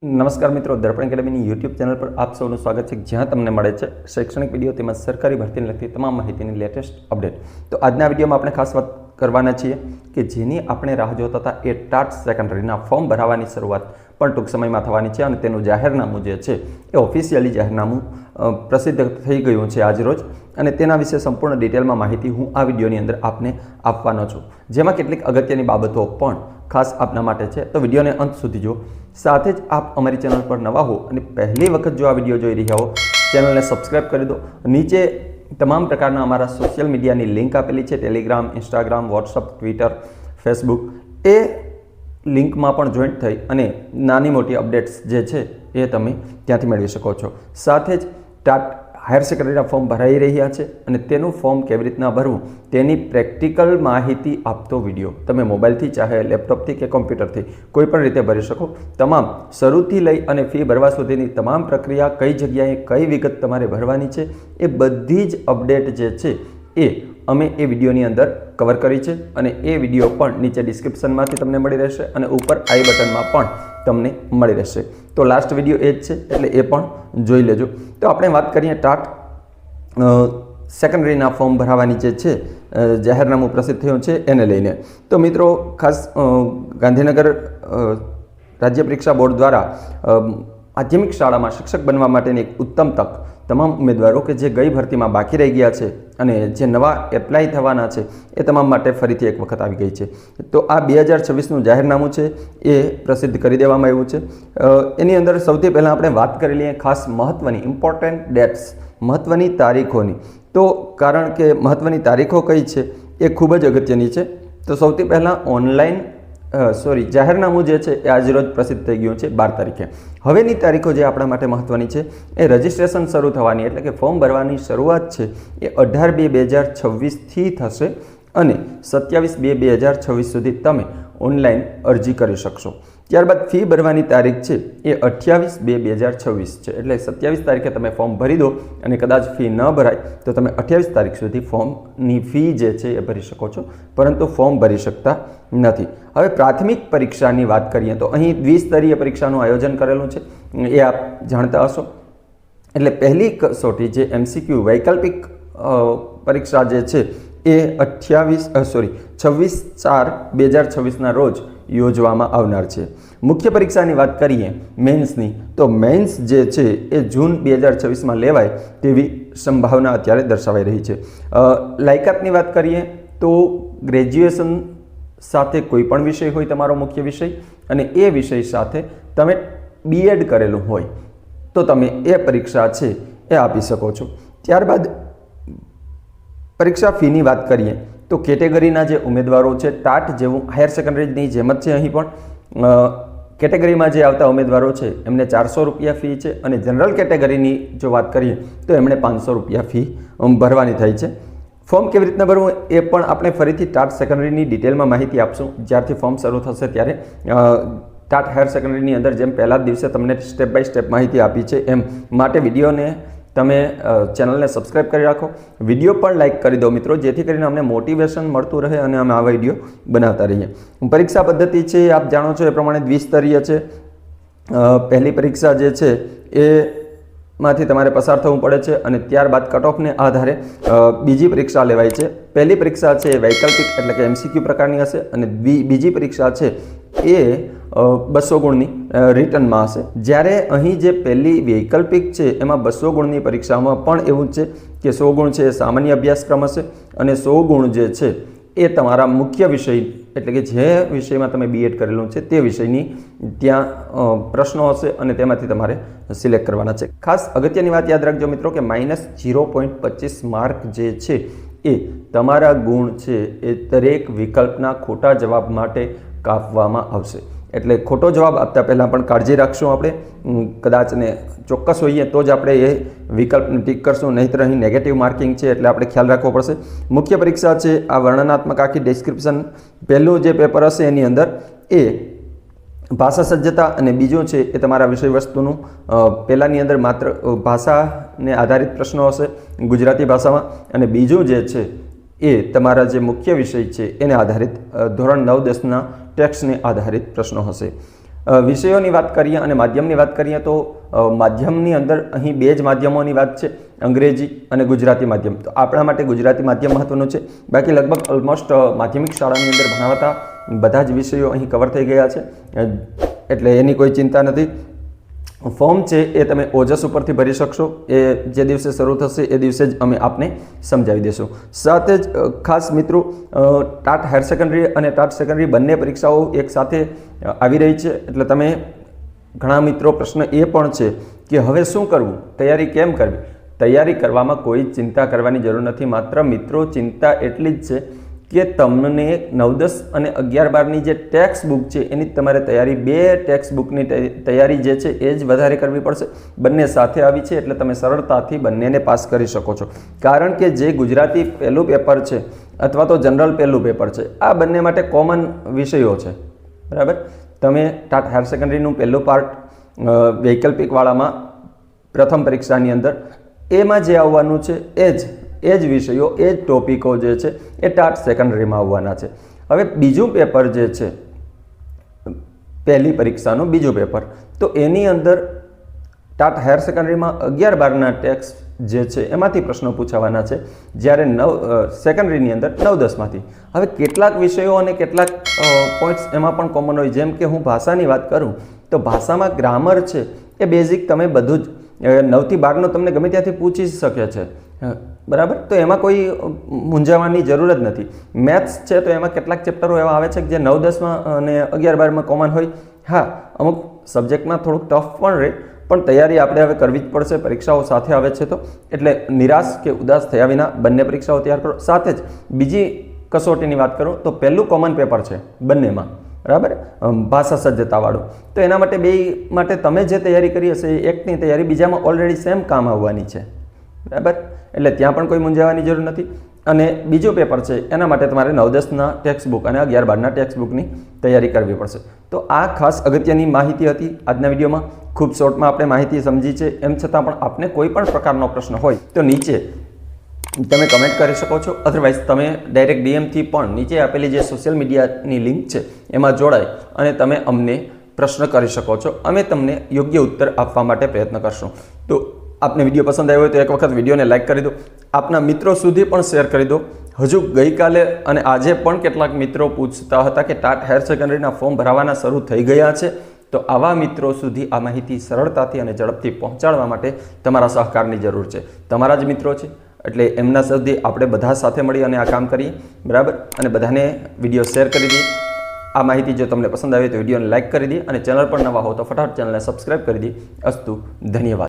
નમસ્કાર મિત્રો, દર્પણ એકેડમીની YouTube channel પર આપ સૌનું સ્વાગત છે, જ્યાં તમને મળે છે શૈક્ષણિક વિડીયો તેમજ સરકારી ભરતીને લગતી તમામ માહિતીની લેટેસ્ટ અપડેટ. તો આજના વિડીયોમાં આપણે ખાસ વાત કરવાના છીએ કે જેની આપણે રાહ જોતા હતા એ ટાટ સેકન્ડરીના ફોર્મ ભરાવાની શરૂઆત પણ ટૂંક સમયમાં થવાની છે અને તેનું જાહેરનામું જે છે એ ઓફિશિયલી જાહેરનામું પ્રસિદ્ધ થઈ ગયું છે આજરોજ, અને તેના વિશે સંપૂર્ણ ડિટેલમાં માહિતી હું આ વિડીયોની અંદર આપને આપવાનો છું, જેમાં કેટલીક અગત્યની બાબતો પણ ખાસ આપના માટે છે. તો વિડીયોને અંત સુધી જો. સાથે જ આપ અમારી ચેનલ પર નવા હો અને પહેલી વખત જો આ વિડીયો જોઈ રહ્યા હો, ચેનલને સબસ્ક્રાઈબ કરી દો. નીચે તમામ પ્રકારના અમારા સોશિયલ મીડિયાની લિંક આપેલી છે, Telegram, Instagram, WhatsApp, Twitter, Facebook. એ લિંકમાં પણ જોઈન્ટ થઈ અને નાની મોટી અપડેટ્સ જે છે એ તમે ત્યાંથી મેળવી શકો છો. સાથે જ ટાટ હાયર સેકન્ડરીના ફોર્મ ભરાઈ રહ્યા છે અને તેનું ફોર્મ કેવી રીતના ભરવું તેની પ્રેક્ટિકલ માહિતી આપતો વિડીયો તમે મોબાઈલથી, ચાહે લેપટોપથી કે કોમ્પ્યુટરથી કોઈ પણ રીતે ભરી શકો. તમામ શરૂથી લઈ અને ફી ભરવા સુધીની તમામ પ્રક્રિયા, કઈ જગ્યાએ કઈ વિગત તમારે ભરવાની છે, એ બધી જ અપડેટ જે છે એ અમે એ વિડીયોની અંદર કવર કરી છે અને એ વિડીયો પણ નીચે ડિસ્ક્રિપ્શનમાંથી તમને મળી રહેશે અને ઉપર આઈ બટનમાં પણ તમને મળી રહેશે. તો લાસ્ટ વિડીયો એ જ છે, એટલે એ પણ જોઈ લેજો. તો આપણે વાત કરીએ ટાટ સેકન્ડરીના ફોર્મ ભરાવાની જે છે જાહેરનામું પ્રસિદ્ધ થયું છે એને લઈને. તો મિત્રો, ખાસ ગાંધીનગર રાજ્ય પરીક્ષા બોર્ડ દ્વારા માધ્યમિક શાળામાં શિક્ષક બનવા માટેની એક ઉત્તમ તક તમામ ઉમેદવારો કે જે ગઈ ભરતીમાં બાકી રહી ગયા છે અને જે નવા એપ્લાય થવાના છે એ તમામ માટે ફરીથી એક વખત આવી ગઈ છે. તો આ 2026નું જાહેરનામું છે એ પ્રસિદ્ધ કરી દેવામાં આવ્યું છે. એની અંદર સૌથી પહેલાં આપણે વાત કરી લઈએ ખાસ મહત્ત્વની ઇમ્પોર્ટન્ટ ડેટ્સ, મહત્ત્વની તારીખોની. તો કારણ કે મહત્ત્વની તારીખો કઈ છે એ ખૂબ જ અગત્યની છે. તો સૌથી પહેલાં જાહેરનામું જે છે એ આજરોજ પ્રસિદ્ધ થઈ ગયું છે 12 તારીખે. હવેની તારીખો જે આપણા માટે મહત્ત્વની છે એ રજિસ્ટ્રેશન શરૂ થવાની, એટલે કે ફોર્મ ભરવાની શરૂઆત છે એ 18/2/2026થી થશે અને 27/2/2026 સુધી તમે ઓનલાઈન અરજી કરી શકશો. ત્યારબાદ ફી ભરવાની તારીખ છે એ 28/2/2026 છે, એટલે 27 તારીખે તમે ફોર્મ ભરી દો અને કદાચ ફી ન ભરાય તો તમે 28 તારીખ સુધી ફોર્મની ફી જે છે એ ભરી શકો છો, પરંતુ ફોર્મ ભરી શકતા નથી. હવે પ્રાથમિક પરીક્ષાની વાત કરીએ તો અહીં દ્વિસ્તરીય પરીક્ષાનું આયોજન કરેલું છે, એ આપ જાણતા હશો. એટલે પહેલી કસોટી જે MCQ વૈકલ્પિક પરીક્ષા જે છે એ 26/4/2026ના રોજ યોજવામાં આવનાર છે. મુખ્ય પરીક્ષાની વાત કરીએ મેન્સની, તો મેન્સ જે છે એ જૂન 2026માં લેવાય તેવી સંભાવના અત્યારે દર્શાવાઈ રહી છે. લાયકાતની વાત કરીએ તો ગ્રેજ્યુએશન સાથે કોઈ પણ વિષય હોય તમારો મુખ્ય વિષય, અને એ વિષય સાથે તમે B.Ed કરેલું હોય તો તમે એ પરીક્ષા છે એ આપી શકો છો. ત્યારબાદ પરીક્ષા ફીની વાત કરીએ તો કેટેગરીના જે ઉમેદવારો છે, ટાટ જેવું હાયર સેકન્ડરીની જેમ જ છે, અહીં પણ કેટેગરીમાં જે આવતા ઉમેદવારો છે એમને 400 રૂપિયા ફી છે, અને જનરલ કેટેગરીની જો વાત કરીએ તો એમણે 500 રૂપિયા ફી ભરવાની થાય છે. ફોર્મ કેવી રીતના ભરવું એ પણ આપણે ફરીથી ટાટ સેકન્ડરીની ડિટેલમાં માહિતી આપશું જ્યારથી ફોર્મ શરૂ થશે ત્યારે. ટાટ હાયર સેકન્ડરીની અંદર જેમ પહેલા જ દિવસે તમને સ્ટેપ બાય સ્ટેપ માહિતી આપી છે એમ માટે વિડીયોને તમે ચેનલને સબસ્ક્રાઈબ કરી રાખો, વિડીયો પણ લાઇક કરી દો મિત્રો, જેથી કરીને અમને મોટિવેશન મળતું રહે અને અમે આવા વિડીયો બનાવતા રહીએ. પરીક્ષા પદ્ધતિ છે આપ જાણો છો એ પ્રમાણે દ્વિસ્તરીય છે. પહેલી પરીક્ષા જે છે એ માંથી તમારે પસાર થવું પડે છે અને ત્યારબાદ કટ ઓફને આધારે બીજી પરીક્ષા લેવાય છે. પહેલી પરીક્ષા છે એ વૈકલ્પિક એટલે કે MCQ પ્રકારની હશે અને બીજી પરીક્ષા છે એ 200 ગુણની રિટર્નમાં હશે. જ્યારે અહીં જે પહેલી વૈકલ્પિક છે એમાં 200 ગુણની પરીક્ષામાં પણ એવું જ છે કે 100 ગુણ છે એ સામાન્ય અભ્યાસક્રમ હશે અને 100 ગુણ જે છે એ તમારા મુખ્ય વિષય એટલે કે જે વિષયમાં તમે B.Ed કરેલું છે તે વિષયની ત્યાં પ્રશ્નો હશે અને તેમાંથી તમારે સિલેક્ટ કરવાના છે. ખાસ અગત્યની વાત યાદ રાખજો મિત્રો કે -0.25 માર્ક જે છે એ તમારા ગુણ છે એ દરેક વિકલ્પના ખોટા જવાબ માટે કાપવામાં આવશે. એટલે ખોટો જવાબ આપતા પહેલાં પણ કાળજી રાખશું આપણે, કદાચ ને ચોક્કસ હોઈએ તો જ આપણે એ વિકલ્પને ટીક કરશું, નહીંતર અહીં નેગેટિવ માર્કિંગ છે એટલે આપણે ખ્યાલ રાખવો પડશે. મુખ્ય પરીક્ષા છે આ વર્ણનાત્મક આખી ડિસ્ક્રિપ્શન, પહેલું જે પેપર હશે એની અંદર એ ભાષા સજ્જતા અને બીજું છે એ તમારા વિષય વસ્તુનું, પહેલાંની અંદર માત્ર ભાષાને આધારિત પ્રશ્નો હશે ગુજરાતી ભાષામાં, અને બીજું જે છે એ તમારા જે મુખ્ય વિષય છે એને આધારિત ધોરણ 9-10ના ટેક્સ્ટને આધારિત પ્રશ્નો હશે. વિષયોની વાત કરીએ અને માધ્યમની વાત કરીએ તો માધ્યમની અંદર અહીં બે જ માધ્યમોની વાત છે, અંગ્રેજી અને ગુજરાતી માધ્યમ. તો આપણા માટે ગુજરાતી માધ્યમ મહત્વનું છે. બાકી લગભગ ઓલમોસ્ટ માધ્યમિક શાળાની અંદર ભણાવતા બધા જ વિષયો અહીં કવર થઈ ગયા છે, એટલે એની કોઈ ચિંતા નથી. ફોર્મ છે એ તમે ઓજસ ઉપરથી ભરી શકશો. એ જે દિવસે શરૂ થશે એ દિવસે જ અમે આપને સમજાવી દઈશું. સાથે જ ખાસ મિત્રો, ટાટ હાયર સેકન્ડરી અને ટાટ સેકન્ડરી બંને પરીક્ષાઓ એક સાથે આવી રહી છે, એટલે તમે ઘણા મિત્રો પ્રશ્ન એ પણ છે કે હવે શું કરવું, તૈયારી કેમ કરવી. તૈયારી કરવામાં કોઈ ચિંતા કરવાની જરૂર નથી. માત્ર મિત્રો ચિંતા એટલી જ છે કે તમને 9, 10 અને 11, 12ની જે ટેક્સ્ટ બુક છે એની તમારે તૈયારી, બે ટેક્સ્ટ બુકની તૈયારી જે છે એ જ વધારે કરવી પડશે. બંને સાથે આવી છે એટલે તમે સરળતાથી બંનેને પાસ કરી શકો છો. કારણ કે જે ગુજરાતી પહેલું પેપર છે અથવા તો જનરલ પહેલું પેપર છે, આ બંને માટે કોમન વિષયો છે, બરાબર. તમે ટાટ હાયર સેકન્ડરીનું પહેલું પાર્ટ વૈકલ્પિકવાળામાં પ્રથમ પરીક્ષાની અંદર એમાં જે આવવાનું છે એ જ વિષયો, એ જ ટોપિકો જે છે એ ટાટ સેકન્ડરીમાં આવવાના છે. હવે બીજું પેપર જે છે, પહેલી પરીક્ષાનું બીજું પેપર, તો એની અંદર ટાટ હાયર સેકન્ડરીમાં 11, 12ના ટેક્સ્ટ જે છે એમાંથી પ્રશ્નો પૂછાવાના છે, જ્યારે સેકન્ડરીની અંદર 9, 10માંથી. હવે કેટલાક વિષયો અને કેટલાક પોઈન્ટ્સ એમાં પણ કોમન હોય. જેમ કે હું ભાષાની વાત કરું તો ભાષામાં ગ્રામર છે એ બેઝિક તમે બધું જ 9 થી 12નો તમને ગમે ત્યાંથી પૂછી શકે છે, બરાબર. તો એમાં કોઈ મૂંઝાવાની જરૂર જ નથી. મેથ્સ છે તો એમાં કેટલાક ચેપ્ટરો એવા આવે છે કે જે 9, 10માં અને 11, 12માં કોમન હોય. હા, અમુક સબ્જેક્ટમાં થોડુંક ટફ પણ રહે, પણ તૈયારી આપણે હવે કરવી જ પડશે. પરીક્ષાઓ સાથે આવે છે તો એટલે નિરાશ કે ઉદાસ થયા વિના બંને પરીક્ષાઓ તૈયાર કરો. સાથે જ બીજી કસોટીની વાત કરું તો પહેલું કોમન પેપર છે બંનેમાં, બરાબર, ભાષા સજ્જતાવાળું. તો એના માટે બે માટે તમે જે તૈયારી કરી હશે એ એકની તૈયારી બીજામાં ઓલરેડી સેમ કામ આવવાની છે, બરાબર. એટલે ત્યાં પણ કોઈ મૂંઝાવાની જરૂર નથી. અને બીજું પેપર છે એના માટે તમારે 9, 10ના ટેક્સ્ટ બુક અને 11, 12ના ટેક્સ્ટ બુકની તૈયારી કરવી પડશે. તો આ ખાસ અગત્યની માહિતી હતી આજના વિડીયોમાં. ખૂબ શોર્ટમાં આપણે માહિતી સમજી છે. એમ છતાં પણ આપને કોઈ પણ પ્રકારનો પ્રશ્ન હોય તો નીચે તમે કમેન્ટ કરી શકો છો. અધરવાઇઝ તમે ડાયરેક્ટ ડીએમથી પણ નીચે આપેલી જે સોશિયલ મીડિયાની લિંક છે એમાં જોડાઈ અને તમે અમને પ્રશ્ન કરી શકો છો. અમે તમને યોગ્ય ઉત્તર આપવા માટે પ્રયત્ન કરશું. તો આપને વિડીયો પસંદ આવ્યો હોય તો એક વખત વિડીયોને લાઇક કરી દો, આપના મિત્રો સુધી પણ શેર કરી દો. હજુ ગઈકાલે અને આજે પણ કેટલાક મિત્રો પૂછતા હતા કે ટાટ હાયર સેકન્ડરીના ફોર્મ ભરાવાના શરૂ થઈ ગયા છે. તો આવા મિત્રો સુધી આ માહિતી સરળતાથી અને ઝડપથી પહોંચાડવા માટે તમારા સહકારની જરૂર છે. તમારા જ મિત્રો છે એટલે એમના સુધી આપણે બધા સાથે મળી અને આ કામ કરીએ, બરાબર. અને બધાને વિડીયો શેર કરી દઈએ. આ માહિતી જો તમને પસંદ આવે તો વિડીયોને લાઇક કરી દઈએ અને ચેનલ પર નવા હો તો ફટાફટ ચેનલને સબસ્ક્રાઇબ કરી દઈએ. અસ્તુ, ધન્યવાદ.